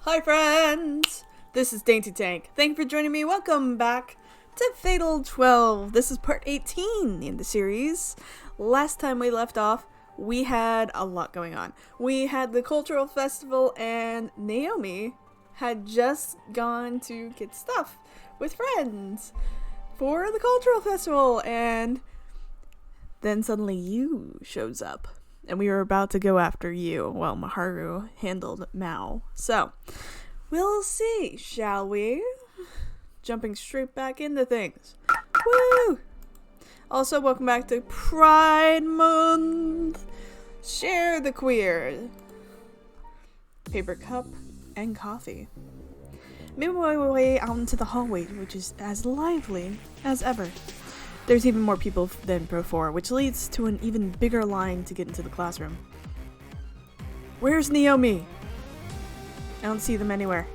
Hi friends! This is Dainty Tank. Thank you for joining me. Welcome back to Fatal 12. This is part 18 in the series. Last time we left off, we had a lot going on. We had the cultural festival and Naomi had just gone to get stuff with friends for the cultural festival, and then suddenly you shows up. And we were about to go after you while Miharu handled Mao. So, we'll see, shall we? Jumping straight back into things. Woo! Also, welcome back to Pride Month! Share the queer! Paper cup and coffee. Maybe my way out into the hallway, which is as lively as ever. There's even more people than before, which leads to an even bigger line to get into the classroom. Where's Naomi? I don't see them anywhere.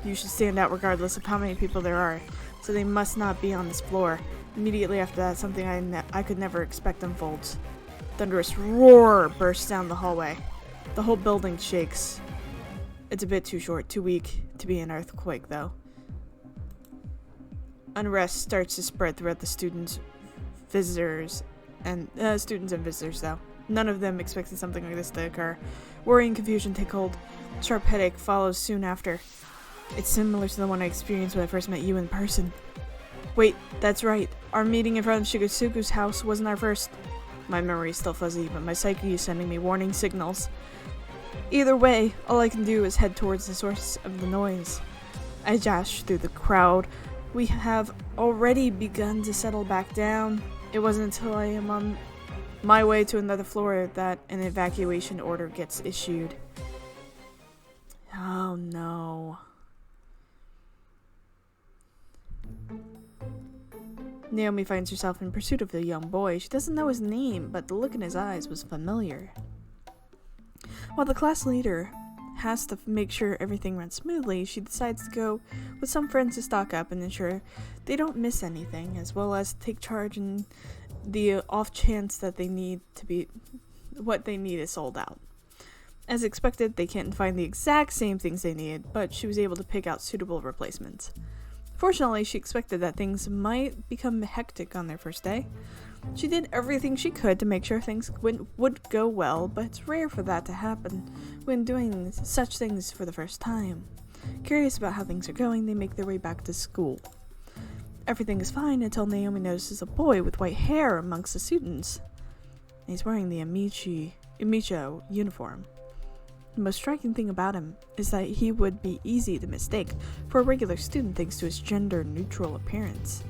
You should stand out regardless of how many people there are, so they must not be on this floor. Immediately after that, something I could never expect unfolds. Thunderous roar bursts down the hallway. The whole building shakes. It's a bit too short, too weak to be an earthquake, though. Unrest starts to spread throughout the students and visitors, though. None of them expected something like this to occur. Worry and confusion take hold. Sharp headache follows soon after. It's similar to the one I experienced when I first met you in person. Wait, that's right. Our meeting in front of Shigetsugu's house wasn't our first. My memory is still fuzzy, but my psyche is sending me warning signals. Either way, all I can do is head towards the source of the noise. I dash through the crowd. We have already begun to settle back down. It wasn't until I am on my way to another floor that an evacuation order gets issued. Oh no. Naomi finds herself in pursuit of the young boy. She doesn't know his name, but the look in his eyes was familiar. While the class leader has to make sure everything runs smoothly, she decides to go with some friends to stock up and ensure they don't miss anything, as well as take charge in the off chance that what they need is sold out. As expected, they can't find the exact same things they needed, but she was able to pick out suitable replacements. Fortunately, she expected that things might become hectic on their first day. She did everything she could to make sure things would go well, but it's rare for that to happen when doing such things for the first time. Curious about how things are going, they make their way back to school. Everything is fine until Naomi notices a boy with white hair amongst the students. He's wearing the Amicho uniform. The most striking thing about him is that he would be easy to mistake for a regular student thanks to his gender-neutral appearance.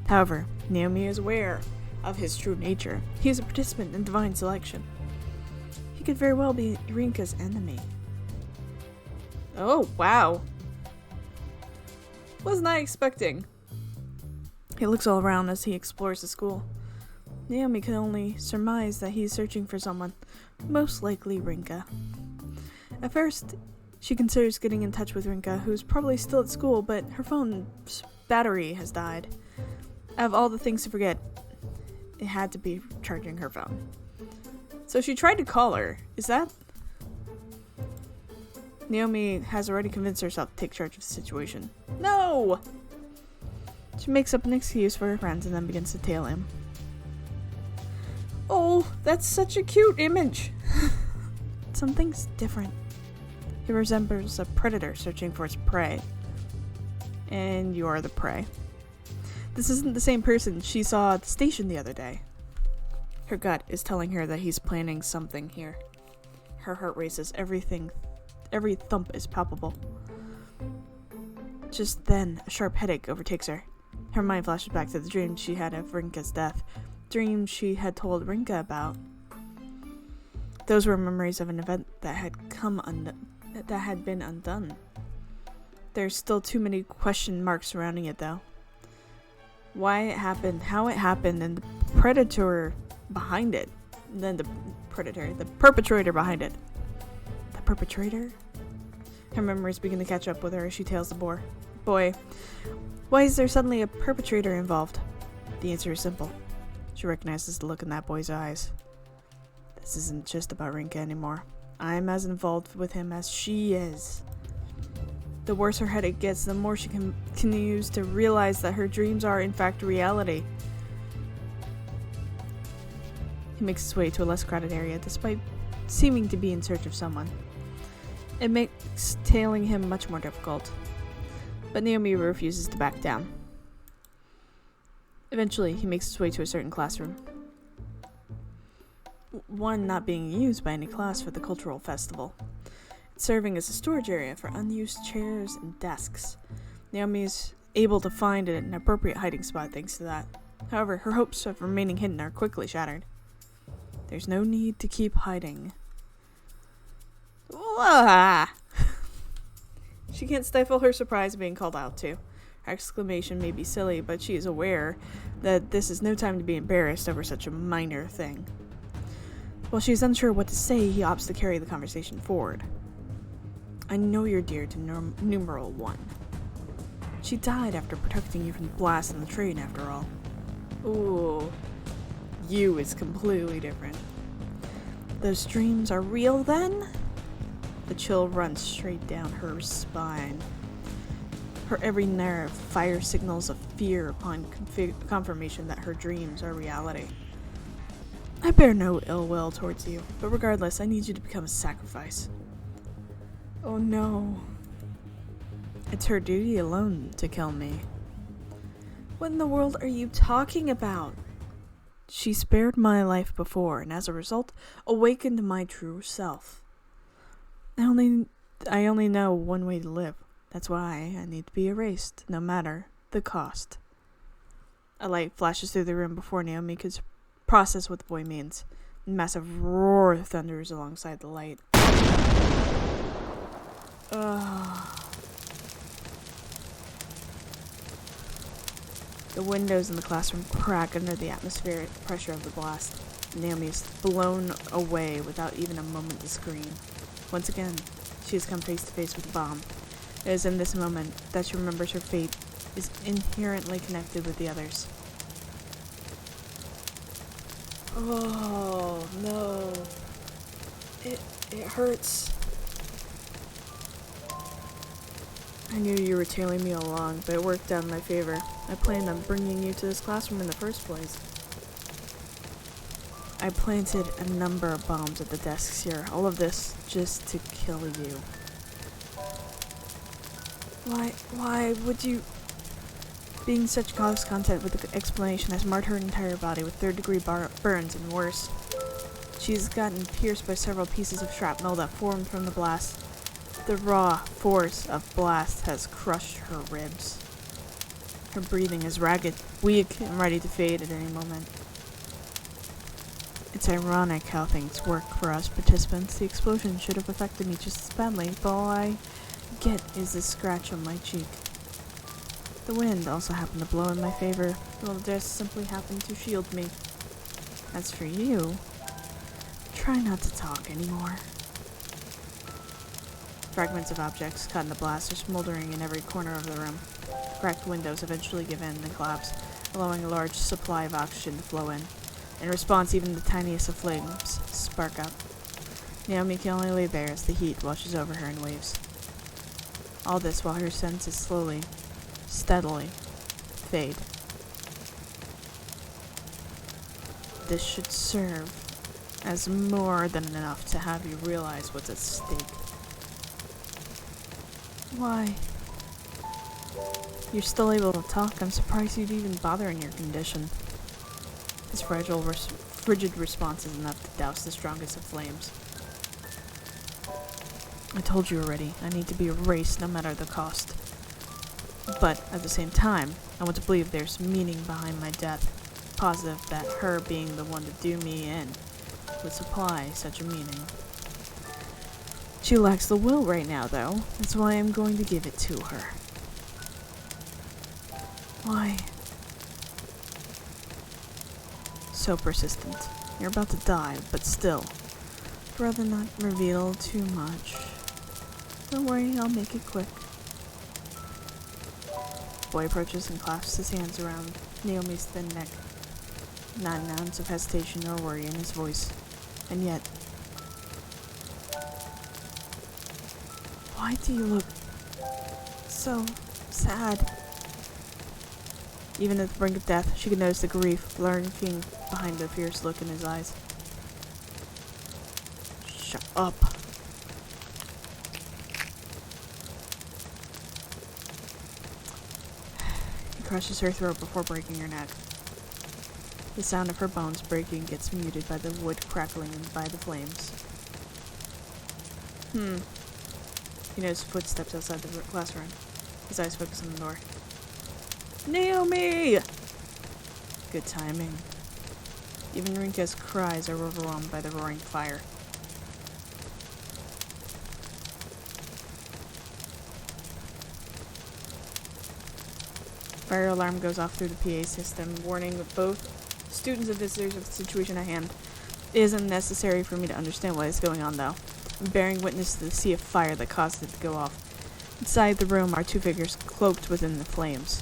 However, Naomi is aware of his true nature. He is a participant in divine selection. He could very well be Rinka's enemy. Oh, wow. Wasn't I expecting? He looks all around as he explores the school. Naomi can only surmise that he's searching for someone, most likely Rinka. At first, she considers getting in touch with Rinka, who's probably still at school, but her phone's battery has died. Out of all the things to forget, it had to be charging her phone. So she tried to call her. Is that? Naomi has already convinced herself to take charge of the situation. No! She makes up an excuse for her friends and then begins to tail him. Oh, that's such a cute image! Something's different. He resembles a predator searching for its prey. And you're the prey. This isn't the same person she saw at the station the other day. Her gut is telling her that he's planning something here. Her heart races, every thump is palpable. Just then, a sharp headache overtakes her. Her mind flashes back to the dream she had of Rinka's death, dream she had told Rinka about. Those were memories of an event that had been undone. There's still too many question marks surrounding it, though. Why it happened, how it happened, and the predator behind it. And then the perpetrator behind it. The perpetrator? Her memories begin to catch up with her as she tails the boy. Why is there suddenly a perpetrator involved? The answer is simple. She recognizes the look in that boy's eyes. This isn't just about Rinka anymore. I'm as involved with him as she is. The worse her headache gets, the more she continues to realize that her dreams are in fact reality. He makes his way to a less crowded area, despite seeming to be in search of someone. It makes tailing him much more difficult, but Naomi refuses to back down. Eventually, he makes his way to a certain classroom. One not being used by any class for the cultural festival. It's serving as a storage area for unused chairs and desks. Naomi is able to find an appropriate hiding spot thanks to that. However, her hopes of remaining hidden are quickly shattered. There's no need to keep hiding. She can't stifle her surprise at being called out to. Her exclamation may be silly, but she is aware that this is no time to be embarrassed over such a minor thing. While she is unsure what to say, he opts to carry the conversation forward. I know you're dear to numeral 1. She died after protecting you from the blast on the train, after all. Ooh. You is completely different. Those dreams are real, then? The chill runs straight down her spine. Her every nerve fires signals of fear upon confirmation that her dreams are reality. I bear no ill will towards you, but regardless, I need you to become a sacrifice. Oh no. It's her duty alone to kill me. What in the world are you talking about? She spared my life before, and as a result, awakened my true self. I only know one way to live. That's why I need to be erased, no matter the cost. A light flashes through the room before Naomi could process what the boy means. A massive roar thunders alongside the light. The windows in the classroom crack under the atmospheric pressure of the blast. Naomi is blown away without even a moment to scream. Once again, she has come face to face with a bomb. It is in this moment that she remembers her fate is inherently connected with the others. Oh, no. It hurts. I knew you were tailing me all along, but it worked out in my favor. I planned on bringing you to this classroom in the first place. I planted a number of bombs at the desks here. All of this just to kill you. Why would you... Being such close contact with the explanation has marred her entire body with third-degree burns and worse. She's gotten pierced by several pieces of shrapnel that formed from the blast. The raw force of blast has crushed her ribs. Her breathing is ragged, weak, and ready to fade at any moment. It's ironic how things work for us participants. The explosion should have affected me just as badly, but all I get is this scratch on my cheek. The wind also happened to blow in my favor, while the desk simply happened to shield me. As for you, try not to talk anymore. Fragments of objects caught in the blast are smoldering in every corner of the room. The cracked windows eventually give in and collapse, allowing a large supply of oxygen to flow in. In response, even the tiniest of flames spark up. Naomi can only lay there as the heat washes over her in waves. All this while her senses slowly, steadily fade. This should serve as more than enough to have you realize what's at stake. Why? You're still able to talk. I'm surprised you'd even bother in your condition. His frigid response is enough to douse the strongest of flames. I told you already, I need to be erased no matter the cost. But, at the same time, I want to believe there's meaning behind my death. Positive that her being the one to do me in would supply such a meaning. She lacks the will right now, though. That's why I'm going to give it to her. Why? So persistent. You're about to die, but still. I'd rather not reveal too much. Don't worry, I'll make it quick. The boy approaches and clasps his hands around Naomi's thin neck. Not an ounce of hesitation or worry in his voice. And yet... Why do you look So sad. Even at the brink of death, she could notice the grief lurking behind the fierce look in his eyes. Shut up. He crushes her throat before breaking her neck. The sound of her bones breaking gets muted by the wood crackling and by the flames. He noticed footsteps outside the classroom. His eyes focus on the door. Naomi! Good timing. Even Rinka's cries are overwhelmed by the roaring fire. Fire alarm goes off through the PA system, warning both students and visitors of the situation at hand. It isn't necessary for me to understand what is going on, though. I'm bearing witness to the sea of fire that caused it to go off. Inside the room are two figures cloaked within the flames.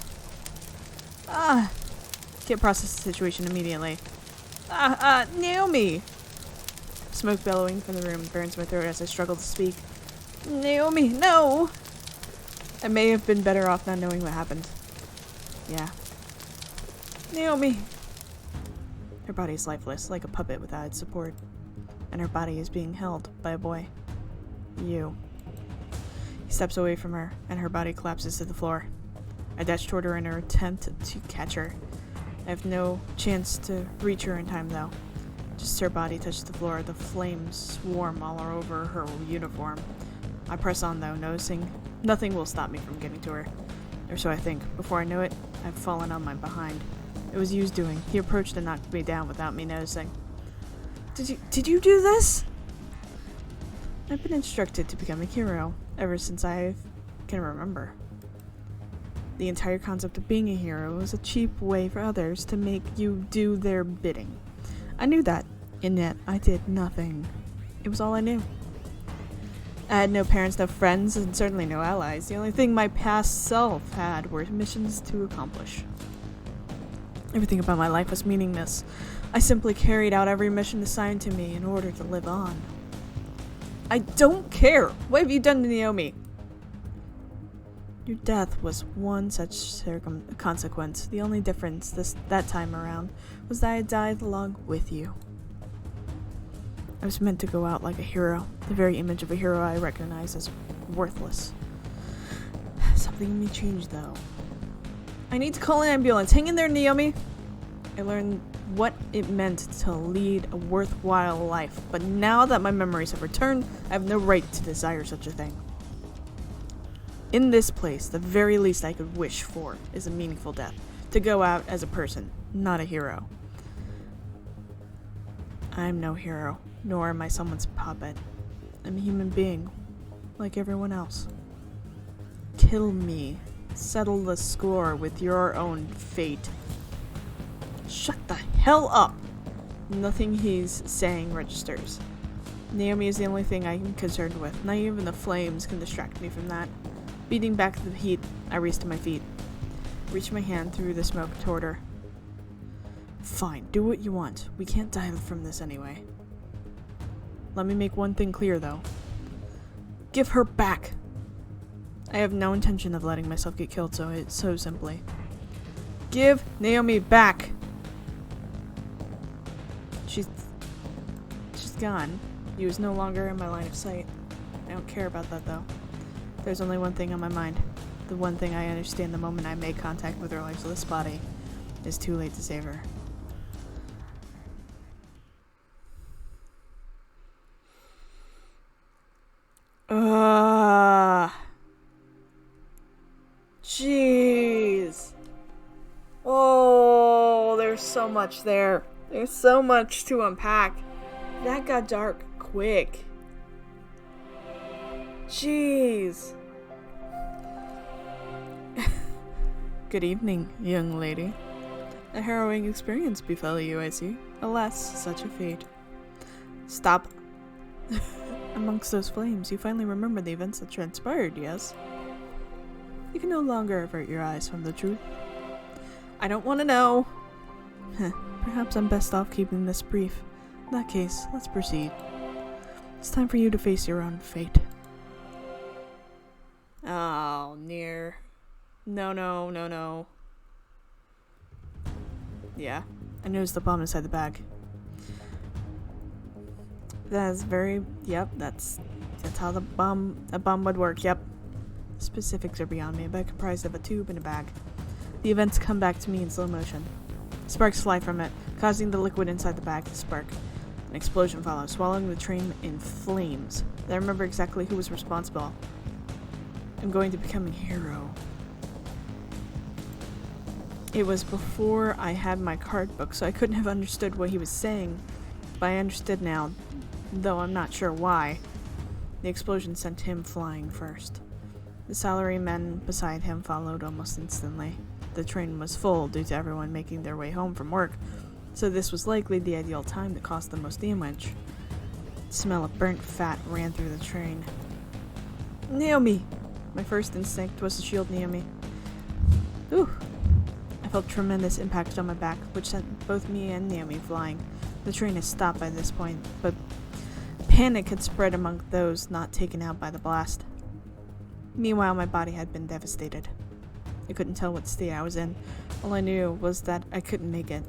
Can't process the situation immediately. Naomi! Smoke bellowing from the room burns my throat as I struggle to speak. Naomi, no! I may have been better off not knowing what happened. Yeah. Naomi! Her body is lifeless, like a puppet without its support. And her body is being held by a boy. You. He steps away from her, and her body collapses to the floor. I dash toward her in an attempt to catch her. I have no chance to reach her in time, though. Just her body touches the floor, the flames swarm all over her uniform. I press on, though, noticing nothing will stop me from getting to her. Or so I think. Before I know it, I've fallen on my behind. It was Yu's doing. He approached and knocked me down without me noticing. Did you do this? I've been instructed to become a hero ever since I can remember. The entire concept of being a hero was a cheap way for others to make you do their bidding. I knew that, and yet I did nothing. It was all I knew. I had no parents, no friends, and certainly no allies. The only thing my past self had were missions to accomplish. Everything about my life was meaningless. I simply carried out every mission assigned to me in order to live on. I don't care! What have you done to Naomi? Your death was one such consequence. The only difference that time around was that I died along with you. I was meant to go out like a hero, the very image of a hero I recognize as worthless. Something in me changed, though. I need to call an ambulance. Hang in there, Naomi! I learned what it meant to lead a worthwhile life, but now that my memories have returned, I have no right to desire such a thing. In this place, the very least I could wish for is a meaningful death. To go out as a person, not a hero. I'm no hero, nor am I someone's puppet. I'm a human being, like everyone else. Kill me. Settle the score with your own fate. Shut the hell up! Nothing he's saying registers. Naomi is the only thing I'm concerned with. Not even the flames can distract me from that. Beating back the heat, I race to my feet. Reach my hand through the smoke toward her. Fine, do what you want. We can't die from this anyway. Let me make one thing clear, though. Give her back! I have no intention of letting myself get killed so simply. Give Naomi back! She's gone. Yu is no longer in my line of sight. I don't care about that, though. There's only one thing on my mind. The one thing I understand the moment I make contact with her lifeless body. It's too late to save her. Jeez. Oh, there's so much there. There's so much to unpack. That got dark quick. Jeez. Good evening, young lady. A harrowing experience befell you, I see. Alas, such a fate. Stop. Amongst those flames, you finally remember the events that transpired, yes? You can no longer avert your eyes from the truth. I don't want to know. Perhaps I'm best off keeping this brief. In that case, let's proceed. It's time for you to face your own fate. Oh. No, no, no, no. Yeah. I noticed the bomb inside the bag. That's very... Yep, that's how a bomb would work, yep. Specifics are beyond me, but comprised of a tube and a bag. The events come back to me in slow motion. Sparks fly from it, causing the liquid inside the bag to spark. An explosion follows, swallowing the train in flames. I remember exactly who was responsible. I'm going to become a hero. It was before I had my card book, so I couldn't have understood what he was saying. But I understood now, though I'm not sure why. The explosion sent him flying first. The salarymen beside him followed almost instantly. The train was full due to everyone making their way home from work, so this was likely the ideal time to cause the most damage. The smell of burnt fat ran through the train. Naomi! My first instinct was to shield Naomi. Ooh! I felt tremendous impact on my back, which sent both me and Naomi flying. The train had stopped by this point, but panic had spread among those not taken out by the blast. Meanwhile, my body had been devastated. I couldn't tell what state I was in. All I knew was that I couldn't make it.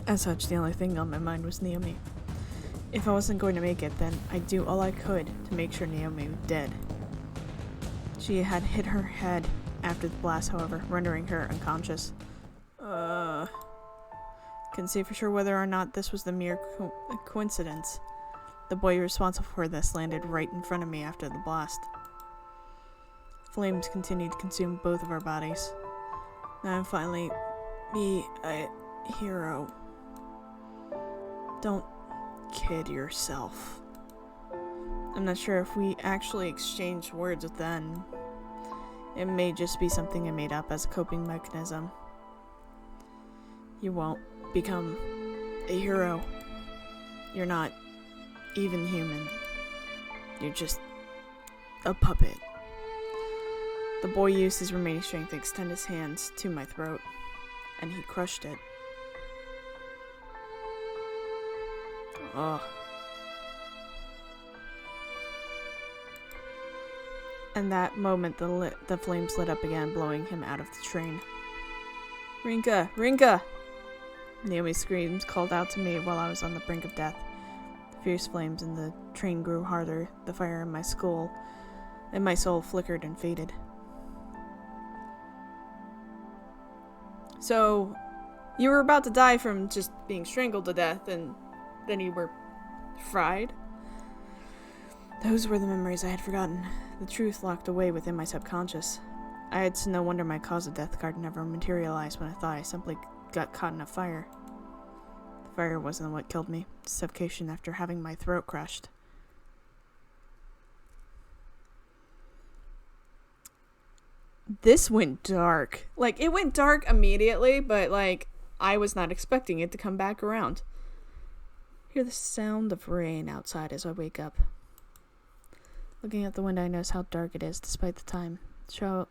As such, the only thing on my mind was Naomi. If I wasn't going to make it, then I'd do all I could to make sure Naomi was dead. She had hit her head after the blast, however, rendering her unconscious. Couldn't say for sure whether or not this was the mere coincidence. The boy responsible for this landed right in front of me after the blast. Flames continued to consume both of our bodies. Now I'm finally be a hero. Don't kid yourself. I'm not sure if we actually exchanged words with them. It may just be something I made up as a coping mechanism. You won't become a hero. You're not even human. You're just a puppet. The boy used his remaining strength to extend his hands to my throat, and he crushed it. Ugh. In that moment, the flames lit up again, blowing him out of the train. Rinka! Rinka! Naomi's screams called out to me while I was on the brink of death. The fierce flames in the train grew harder. The fire in my skull and my soul flickered and faded. So, you were about to die from just being strangled to death, and then you were fried? Those were the memories I had forgotten. The truth locked away within my subconscious. I had no wonder my cause of death card never materialized when I thought I simply got caught in a fire. The fire wasn't what killed me. Suffocation after having my throat crushed. This went dark. Like, it went dark immediately, but, like, I was not expecting it to come back around. Hear the sound of rain outside as I wake up. Looking out the window, I notice how dark it is despite the time.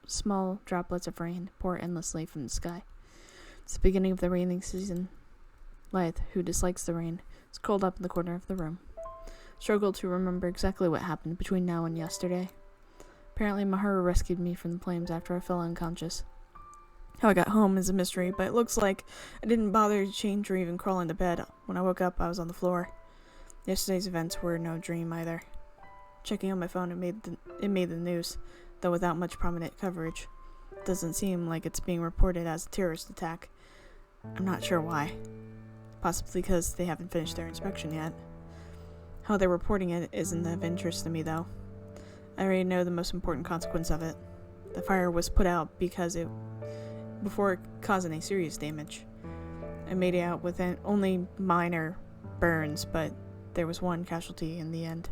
Small droplets of rain pour endlessly from the sky. It's the beginning of the raining season. Lythe, who dislikes the rain, is curled up in the corner of the room. Struggled to remember exactly what happened between now and yesterday. Apparently, Miharu rescued me from the flames after I fell unconscious. How I got home is a mystery, but it looks like I didn't bother to change or even crawl into bed. When I woke up, I was on the floor. Yesterday's events were no dream either. Checking on my phone, it made the news, though without much prominent coverage. It doesn't seem like it's being reported as a terrorist attack. I'm not sure why. Possibly because they haven't finished their inspection yet. How they're reporting it isn't of interest to me, though. I already know the most important consequence of it. The fire was put out before it caused any serious damage. I made it out with only minor burns, but there was one casualty in the end.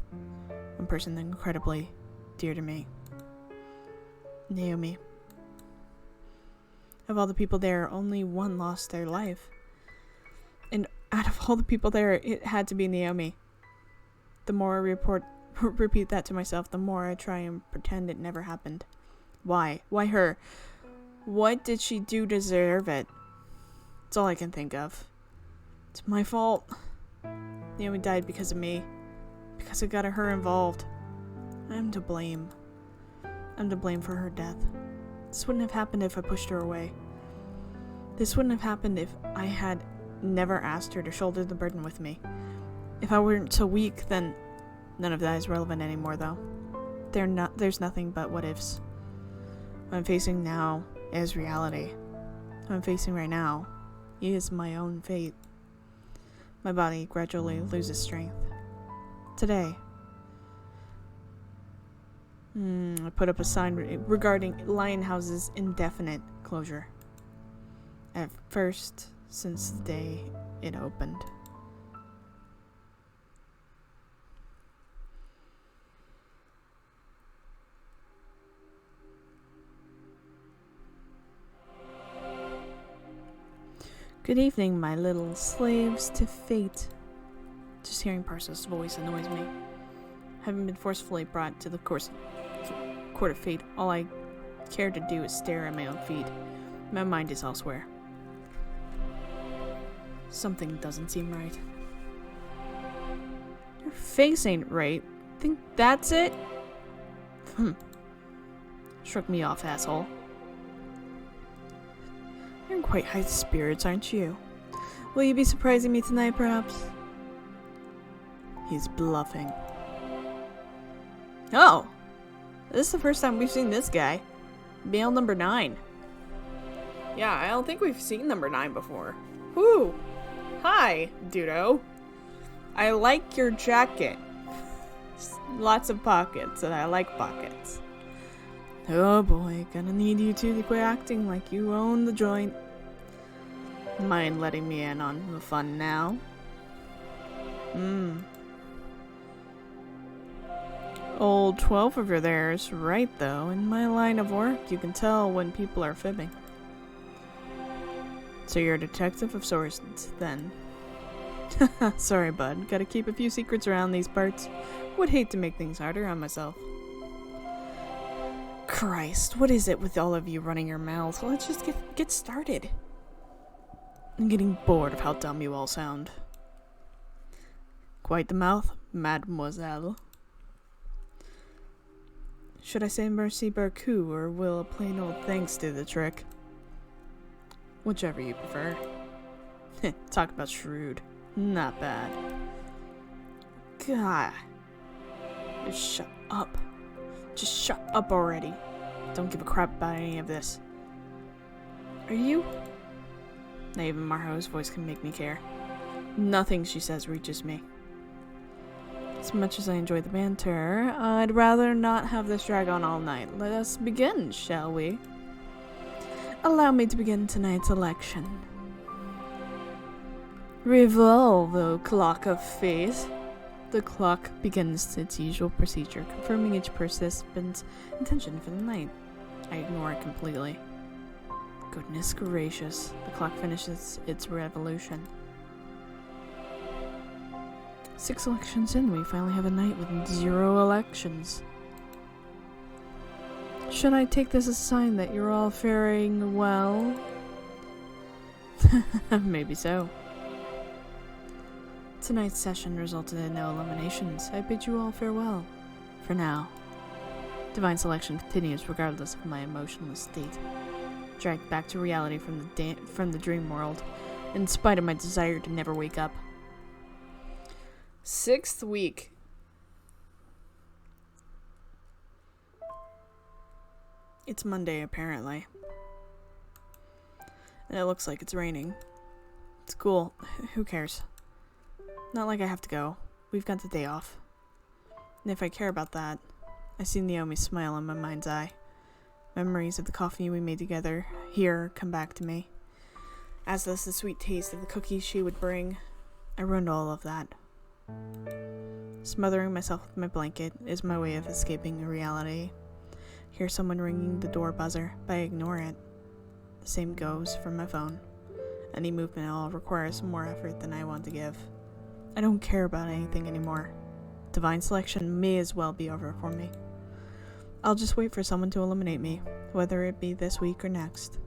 One person incredibly dear to me. Naomi. Of all the people there, only one lost their life. And out of all the people there, it had to be Naomi. The more I repeat that to myself, the more I try and pretend it never happened. Why? Why her? What did she do to deserve it? It's all I can think of. It's my fault. Naomi died because of me. Because I got her involved. I'm to blame. I'm to blame for her death. This wouldn't have happened if I pushed her away. This wouldn't have happened if I had never asked her to shoulder the burden with me. If I weren't so weak, then none of that is relevant anymore, though. There's nothing but what-ifs. What I'm facing now is reality. What I'm facing right now is my own fate. My body gradually loses strength. Today, I put up a sign regarding Lionhouse's indefinite closure. At first, since the day it opened. Good evening, my little slaves to fate. Just hearing Parsa's voice annoys me. Having been forcefully brought to the court of fate, all I care to do is stare at my own feet. My mind is elsewhere. Something doesn't seem right. Your face ain't right. Think that's it? Shrug me off, asshole. You're in quite high spirits, aren't you? Will you be surprising me tonight, perhaps? He's bluffing. Oh! This is the first time we've seen this guy. Male number 9. Yeah, I don't think we've seen number 9 before. Whoo! Hi, Dudo. I like your jacket. Lots of pockets, and I like pockets. Oh boy, gonna need you two to quit acting like you own the joint. Mind letting me in on the fun now? Old 12 over there is right, though. In my line of work, you can tell when people are fibbing. So you're a detective of sorts, then. Sorry, bud. Gotta keep a few secrets around these parts. Would hate to make things harder on myself. Christ, what is it with all of you running your mouths? Let's just get started. I'm getting bored of how dumb you all sound. Quite the mouth, mademoiselle. Should I say merci beaucoup, or will a plain old thanks do the trick? Whichever you prefer. Talk about shrewd. Not bad. God. Just shut up. Just shut up already. Don't give a crap about any of this. Are you? Not even Miharu's voice can make me care. Nothing she says reaches me. As much as I enjoy the banter, I'd rather not have this drag on all night. Let us begin, shall we? Allow me to begin tonight's election. Revolve, O clock of fate. The clock begins its usual procedure, confirming each participant's intention for the night. I ignore it completely. Goodness gracious, the clock finishes its revolution. 6 elections in, we finally have a night with 0 elections. Should I take this as a sign that you're all faring well? Maybe so. Tonight's session resulted in no eliminations. I bid you all farewell. For now. Divine selection continues regardless of my emotional state. Dragged back to reality from the dream world, in spite of my desire to never wake up. 6th week. It's Monday, apparently. And it looks like it's raining. It's cool. Who cares? Not like I have to go. We've got the day off. And if I care about that, I see Naomi's smile in my mind's eye. Memories of the coffee we made together here come back to me. As does the sweet taste of the cookies she would bring. I ruined all of that. Smothering myself with my blanket is my way of escaping reality. Hear someone ringing the door buzzer, but I ignore it. The same goes for my phone. Any movement at all requires more effort than I want to give. I don't care about anything anymore. Divine selection may as well be over for me. I'll just wait for someone to eliminate me, whether it be this week or next.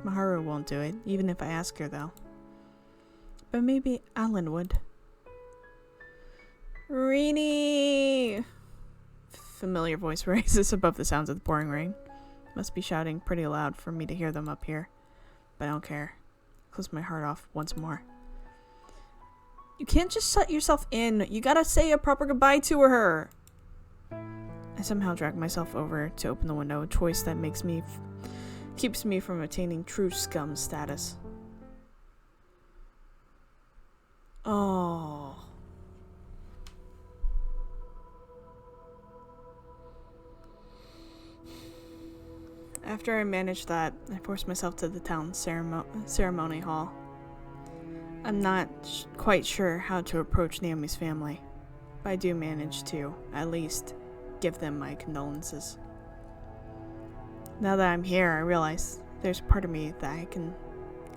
Miharu won't do it, even if I ask her, though. But maybe Alan would. Rini! Familiar voice rises above the sounds of the pouring rain. Must be shouting pretty loud for me to hear them up here. But I don't care. Close my heart off once more. You can't just shut yourself in. You gotta say a proper goodbye to her. I somehow drag myself over to open the window, a choice that keeps me from attaining true scum status. Oh. After I managed that, I forced myself to the town ceremony hall. I'm not quite sure how to approach Naomi's family, but I do manage to, at least, give them my condolences. Now that I'm here, I realize there's a part of me that I can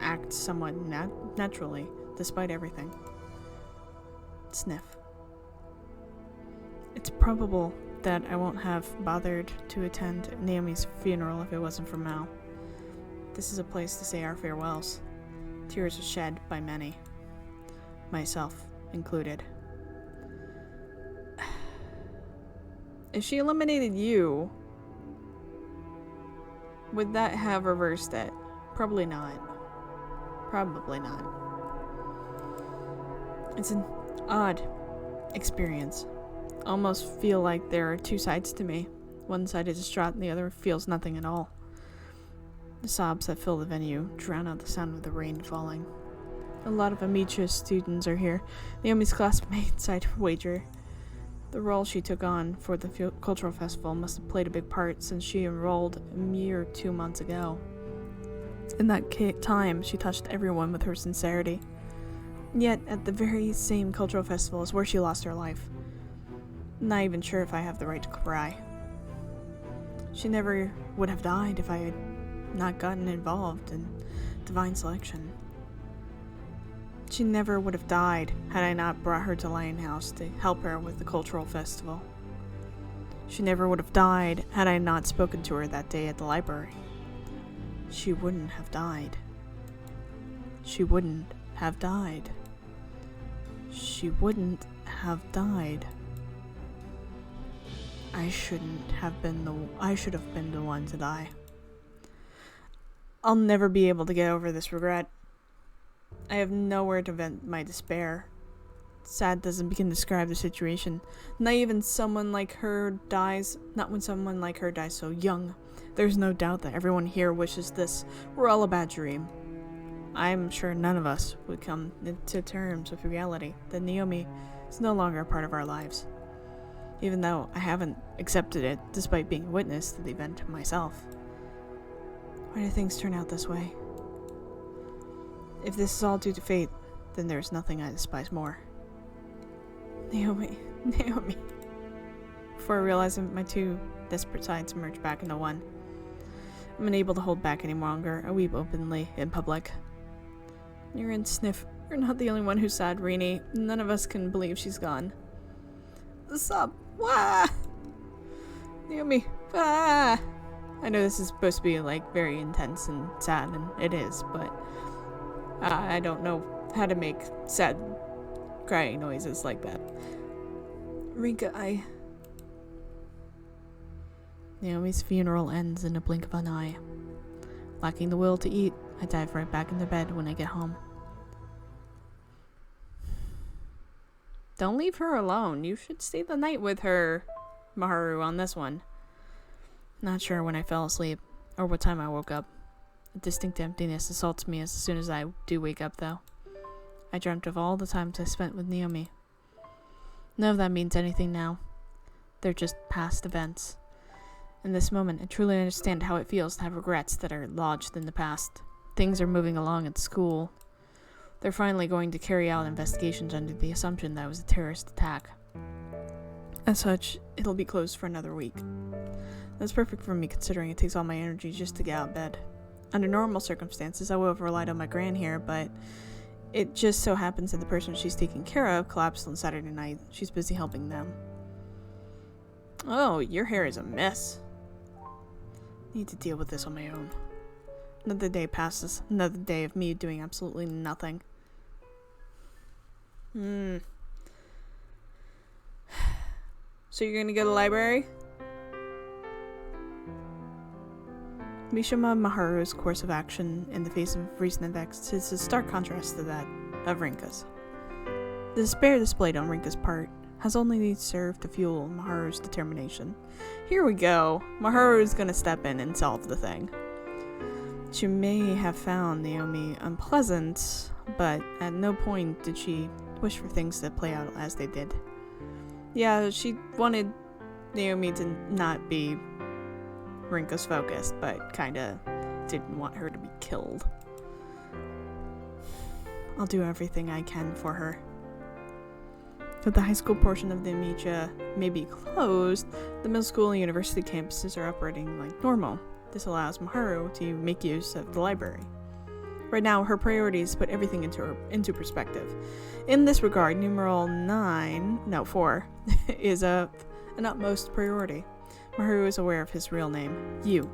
act somewhat naturally, despite everything. Sniff. It's probable that I won't have bothered to attend Naomi's funeral if it wasn't for Mal. This is a place to say our farewells. Tears are shed by many, myself included. If she eliminated you, would that have reversed it? Probably not. Probably not. It's an odd experience. Almost feel like there are two sides to me. One side is distraught and the other feels nothing at all. The sobs that fill the venue drown out the sound of the rain falling. A lot of Amicia students are here. Naomi's classmates, I'd wager. The role she took on for the cultural festival must have played a big part since she enrolled a mere 2 months ago. In that time, she touched everyone with her sincerity. Yet, at the very same cultural festival is where she lost her life. Not even sure if I have the right to cry. She never would have died if I had not gotten involved in divine selection. She never would have died had I not brought her to Lionhouse to help her with the cultural festival. She never would have died had I not spoken to her that day at the library. She wouldn't have died. She wouldn't have died. She wouldn't have died. I should have been the one to die. I'll never be able to get over this regret. I have nowhere to vent my despair. Sad doesn't begin to describe the situation. Not when someone like her dies so young. There's no doubt that everyone here wishes this were all a bad dream. I'm sure none of us would come to terms with reality that Naomi is no longer a part of our lives. Even though I haven't accepted it despite being a witness to the event myself. Why do things turn out this way? If this is all due to fate, then there's nothing I despise more. Naomi. Before I realize my two desperate sides merge back into one. I'm unable to hold back any longer. I weep openly in public. You're in Sniff. You're not the only one who's sad, Rini. None of us can believe she's gone. Stop. Wah! Naomi. Ah! I know this is supposed to be very intense and sad, and it is, but I don't know how to make sad crying noises like that. Rinka, Naomi's funeral ends in a blink of an eye. Lacking the will to eat, I dive right back into bed when I get home. Don't leave her alone. You should stay the night with her, Miharu, on this one. Not sure when I fell asleep, or what time I woke up. A distinct emptiness assaults me as soon as I do wake up, though. I dreamt of all the times I spent with Naomi. None of that means anything now. They're just past events. In this moment, I truly understand how it feels to have regrets that are lodged in the past. Things are moving along at school. They're finally going to carry out investigations under the assumption that it was a terrorist attack. As such, it'll be closed for another week. That's perfect for me considering it takes all my energy just to get out of bed. Under normal circumstances, I would have relied on my gran here, but it just so happens that the person she's taking care of collapsed on Saturday night. She's busy helping them. Oh, your hair is a mess. Need to deal with this on my own. Another day passes. Another day of me doing absolutely nothing. So you're gonna go to the library? Mishima Miharu's course of action in the face of recent events is a stark contrast to that of Rinka's. The despair displayed on Rinka's part has only served to fuel Miharu's determination. Here we go. Miharu's gonna step in and solve the thing. She may have found Naomi unpleasant, but at no point did she wish for things to play out as they did. Yeah, she wanted Naomi to not be Rinka's focus, but kinda didn't want her to be killed. I'll do everything I can for her. Though the high school portion of the Amicia may be closed, the middle school and university campuses are operating like normal. This allows Miharu to make use of the library. Right now, her priorities put everything into perspective. In this regard, numeral 4 is an utmost priority. Miharu is aware of his real name, you.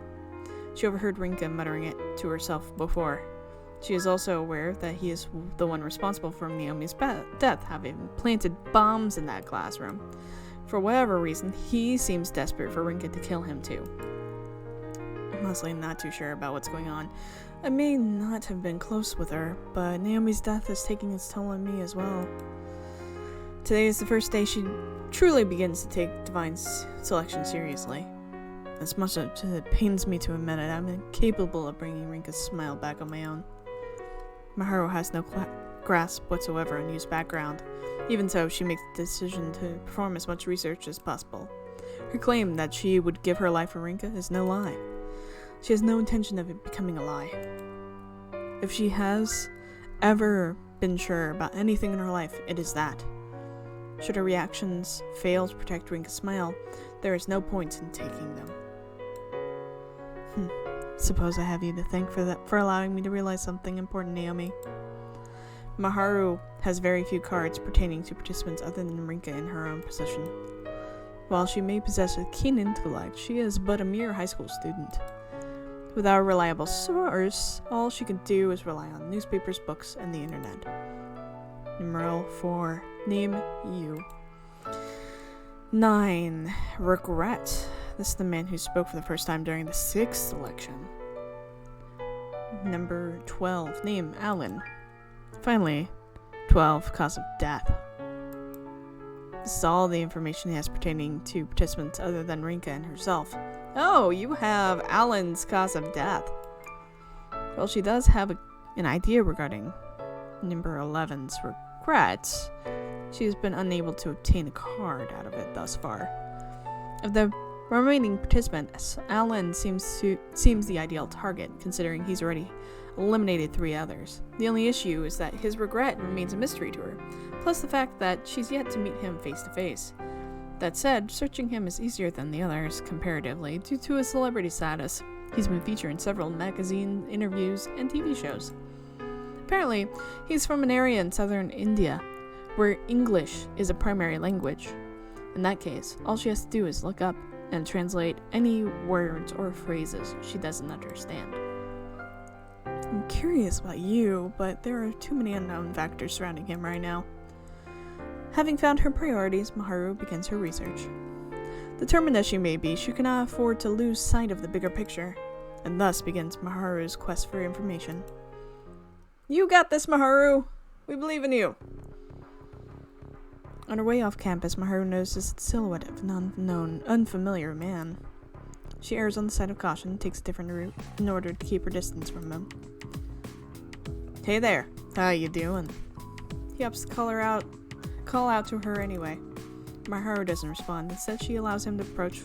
She overheard Rinka muttering it to herself before. She is also aware that he is the one responsible for Naomi's death, having planted bombs in that classroom. For whatever reason, he seems desperate for Rinka to kill him too. I'm honestly not too sure about what's going on. I may not have been close with her, but Naomi's death is taking its toll on me as well. Today is the first day she truly begins to take divine selection seriously. As much as it pains me to admit it, I'm incapable of bringing Rinka's smile back on my own. Miharu has no grasp whatsoever on Yu's background. Even so, she makes the decision to perform as much research as possible. Her claim that she would give her life for Rinka is no lie. She has no intention of it becoming a lie. If she has ever been sure about anything in her life, it is that. Should her reactions fail to protect Rinka's smile, there is no point in taking them. Suppose I have you to thank for allowing me to realize something important, Naomi. Miharu has very few cards pertaining to participants other than Rinka in her own possession. While she may possess a keen intellect, she is but a mere high school student. Without a reliable source, all she can do is rely on newspapers, books, and the internet. Numeral 4. Name you. 9. Regret. This is the man who spoke for the first time during the 6th election. Number 12. Name Alan. Finally, 12. Cause of death. This is all the information he has pertaining to participants other than Rinka and herself. Oh, you have Alan's cause of death. Well, she does have an idea regarding number 11's regrets. She has been unable to obtain a card out of it thus far. Of the remaining participants, Alan seems the ideal target, considering he's already eliminated 3 others. The only issue is that his regret remains a mystery to her, plus the fact that she's yet to meet him face to face. That said, searching him is easier than the others, comparatively, due to his celebrity status. He's been featured in several magazine interviews and TV shows. Apparently, he's from an area in southern India, where English is a primary language. In that case, all she has to do is look up and translate any words or phrases she doesn't understand. I'm curious about you, but there are too many unknown factors surrounding him right now. Having found her priorities, Miharu begins her research. Determined as she may be, she cannot afford to lose sight of the bigger picture, and thus begins Miharu's quest for information. You got this, Miharu! We believe in you! On her way off campus, Miharu notices the silhouette of an unknown, unfamiliar man. She errs on the side of caution and takes a different route in order to keep her distance from him. Hey there, how you doing? He opts to call out to her anyway. Miharu doesn't respond. Instead, she allows him to approach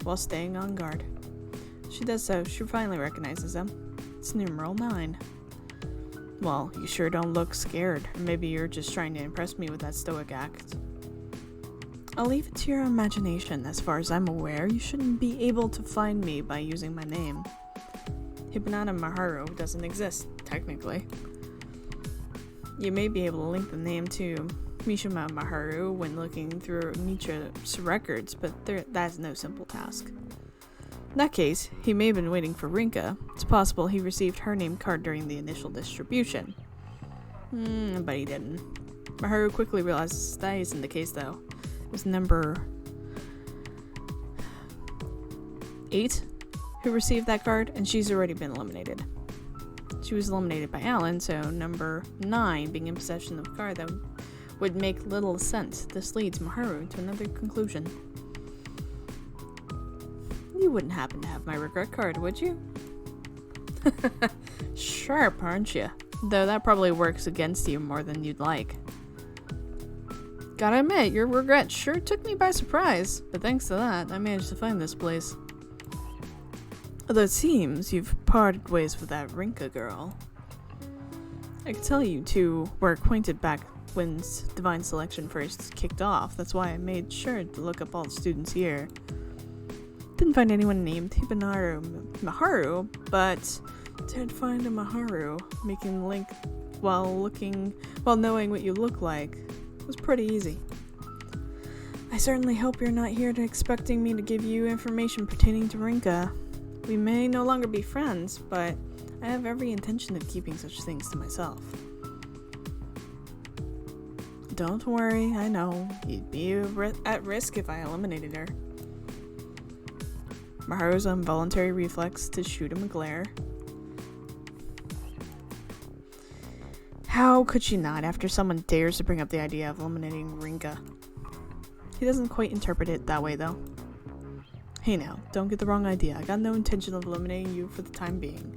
while staying on guard. She does so. She finally recognizes him. It's numeral 9. Well, you sure don't look scared. Or maybe you're just trying to impress me with that stoic act. I'll leave it to your imagination. As far as I'm aware, you shouldn't be able to find me by using my name. Hibinata Miharu doesn't exist, technically. You may be able to link the name to Mishima Miharu when looking through Nietzsche's records, but that's no simple task. In that case, he may have been waiting for Rinka. It's possible he received her name card during the initial distribution. But he didn't. Miharu quickly realizes that isn't the case, though. It was number 8. who received that card, and she's already been eliminated. She was eliminated by Alan, so number 9 being in possession of a card that would make little sense. This leads Miharu to another conclusion. You wouldn't happen to have my regret card, would you? Sharp, aren't you? Though that probably works against you more than you'd like. Gotta admit, your regret sure took me by surprise, but thanks to that, I managed to find this place. Although it seems you've parted ways with that Rinka girl. I can tell you two were acquainted back when Divine Selection first kicked off. That's why I made sure to look up all the students here. Didn't find anyone named Miharu, but did find a Miharu. Making the link while knowing what you look like was pretty easy. I certainly hope you're not here expecting me to give you information pertaining to Rinka. We may no longer be friends, but I have every intention of keeping such things to myself. Don't worry, I know. You'd be at risk if I eliminated her. Miharu's involuntary reflex to shoot him a glare. How could she not, after someone dares to bring up the idea of eliminating Rinka? He doesn't quite interpret it that way, though. Hey now, don't get the wrong idea. I got no intention of eliminating you for the time being.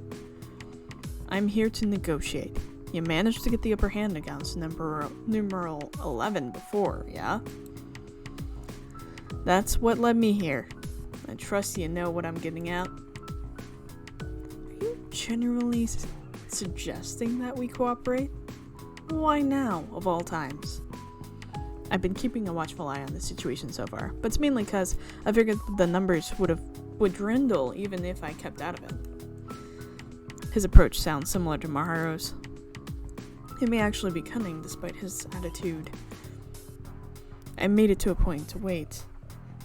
I'm here to negotiate. You managed to get the upper hand against numeral 11 before, yeah? That's what led me here. I trust you know what I'm getting at. Are you generally suggesting that we cooperate? Why now, of all times? I've been keeping a watchful eye on the situation so far, but it's mainly because I figured the numbers would dwindle even if I kept out of it. His approach sounds similar to Miharu's. He may actually be cunning despite his attitude. I made it to a point to wait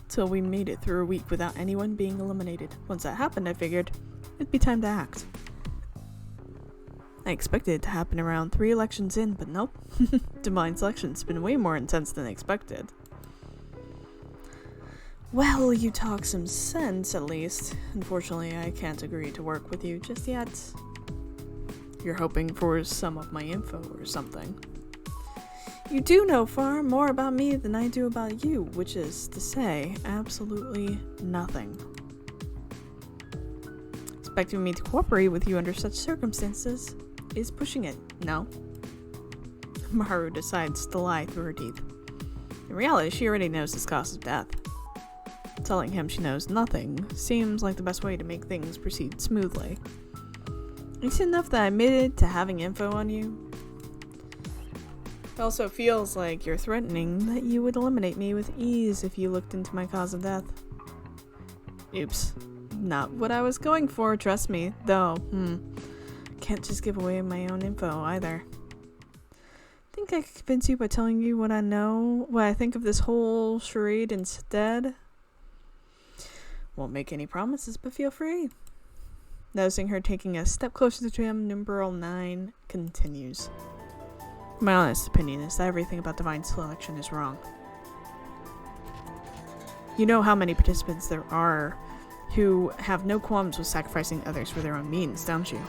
till we made it through a week without anyone being eliminated. Once that happened, I figured it'd be time to act. I expected it to happen around 3 elections in, but nope. Divine Selection's been way more intense than expected. Well, you talk some sense, at least. Unfortunately, I can't agree to work with you just yet. You're hoping for some of my info or something. You do know far more about me than I do about you, which is to say, absolutely nothing. Expecting me to cooperate with you under such circumstances is pushing it, no? Miharu decides to lie through her teeth. In reality, she already knows his cause of death. Telling him she knows nothing seems like the best way to make things proceed smoothly. It's enough that I admitted to having info on you. It also feels like you're threatening that you would eliminate me with ease if you looked into my cause of death. Oops. Not what I was going for, trust me, though. Can't just give away my own info, either. Think I could convince you by telling you what I know, what I think of this whole charade instead? Won't make any promises, but feel free. Noticing her taking a step closer to him, numeral 9 continues. My honest opinion is that everything about Divine Selection is wrong. You know how many participants there are who have no qualms with sacrificing others for their own means, don't you?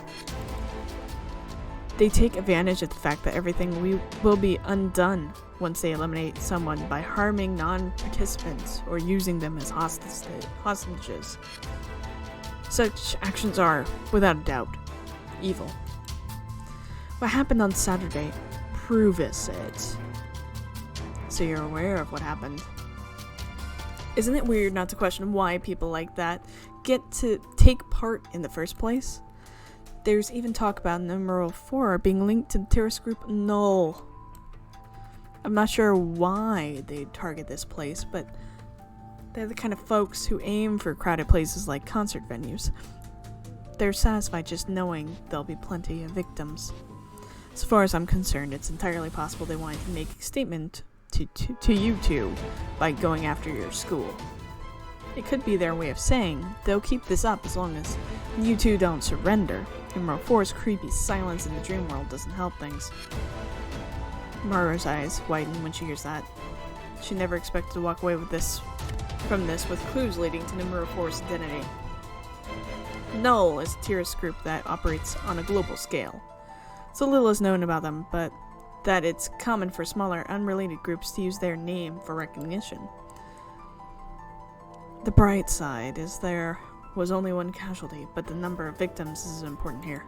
They take advantage of the fact that everything will be undone once they eliminate someone by harming non-participants or using them as hostages. Such actions are, without a doubt, evil. What happened on Saturday proves it. So you're aware of what happened. Isn't it weird not to question why people like that get to take part in the first place? There's even talk about numeral 4 being linked to the terrorist group NOOO. I'm not sure why they target this place, but they're the kind of folks who aim for crowded places like concert venues. They're satisfied just knowing there'll be plenty of victims. As far as I'm concerned, it's entirely possible they wanted to make a statement to you two by going after your school. It could be their way of saying they'll keep this up as long as you two don't surrender. Numeral 4's creepy silence in the dream world doesn't help things. Miharu's eyes widen when she hears that. She never expected to walk away from this with clues leading to numeral 4's identity. NOOO is a terrorist group that operates on a global scale. So little is known about them, but that it's common for smaller, unrelated groups to use their name for recognition. The bright side is there was only one casualty, but the number of victims is important here.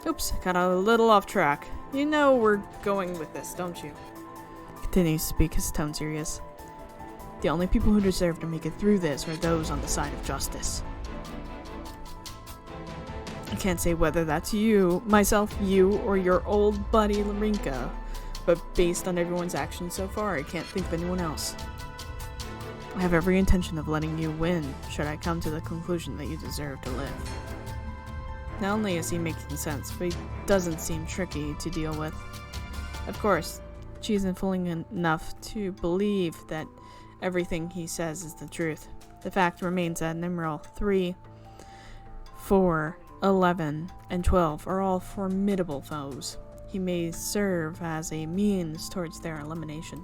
Oops, got a little off track. You know we're going with this, don't you? Continues to speak, his tone serious. The only people who deserve to make it through this are those on the side of justice. I can't say whether that's you, myself, you, or your old buddy Rinka, but based on everyone's actions so far, I can't think of anyone else. I have every intention of letting you win, should I come to the conclusion that you deserve to live. Not only is he making sense, but he doesn't seem tricky to deal with. Of course, she isn't fooling enough to believe that everything he says is the truth. The fact remains that numeral 3, 4, 11, and 12 are all formidable foes. He may serve as a means towards their elimination.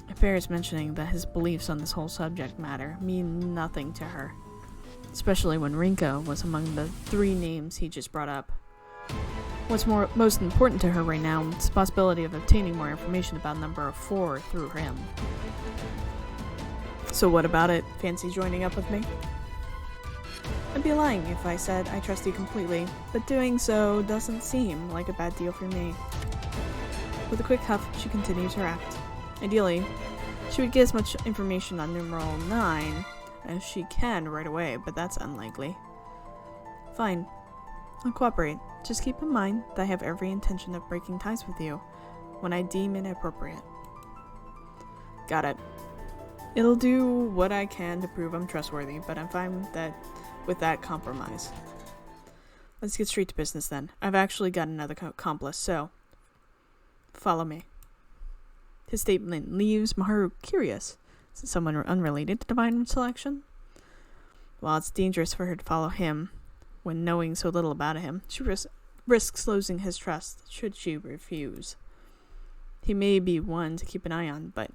It bears mentioning that his beliefs on this whole subject matter mean nothing to her, especially when Rinka was among the 3 names he just brought up. What's most important to her right now is the possibility of obtaining more information about number 4 through him. So what about it? Fancy joining up with me? I'd be lying if I said I trust you completely, but doing so doesn't seem like a bad deal for me. With a quick huff, she continues her act. Ideally, she would get as much information on numeral 9 as she can right away, but that's unlikely. Fine. I'll cooperate. Just keep in mind that I have every intention of breaking ties with you when I deem it appropriate. Got it. It'll do what I can to prove I'm trustworthy, but I'm fine with that compromise. Let's get straight to business then. I've actually got another accomplice, so follow me. His statement leaves Miharu curious. Is it someone unrelated to divine selection? While it's dangerous for her to follow him when knowing so little about him, she risks losing his trust should she refuse. He may be one to keep an eye on, but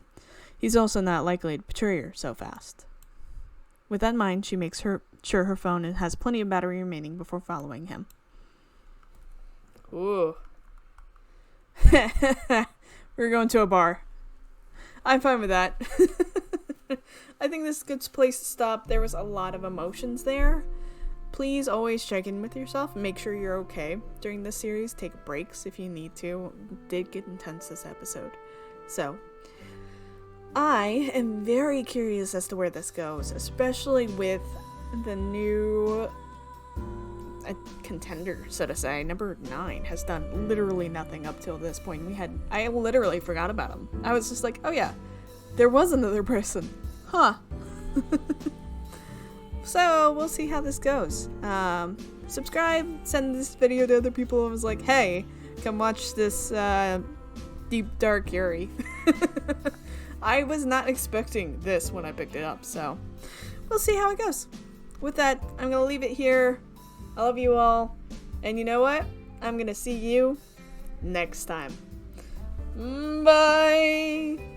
he's also not likely to betray her so fast. With that in mind, she makes sure her phone has plenty of battery remaining before following him. Ooh. We're going to a bar. I'm fine with that. I think this is a good place to stop. There was a lot of emotions there. Please always check in with yourself and make sure you're okay during this series. Take breaks if you need to. It did get intense this episode. So, I am very curious as to where this goes, especially with the new contender, so to say. Number 9 has done literally nothing up till this point. I literally forgot about him. I was just like, oh yeah, there was another person. Huh. So, we'll see how this goes. Subscribe, send this video to other people. I was like, hey, come watch this deep, dark Yuri. I was not expecting this when I picked it up, so we'll see how it goes. With that, I'm going to leave it here. I love you all. And you know what? I'm going to see you next time. Bye!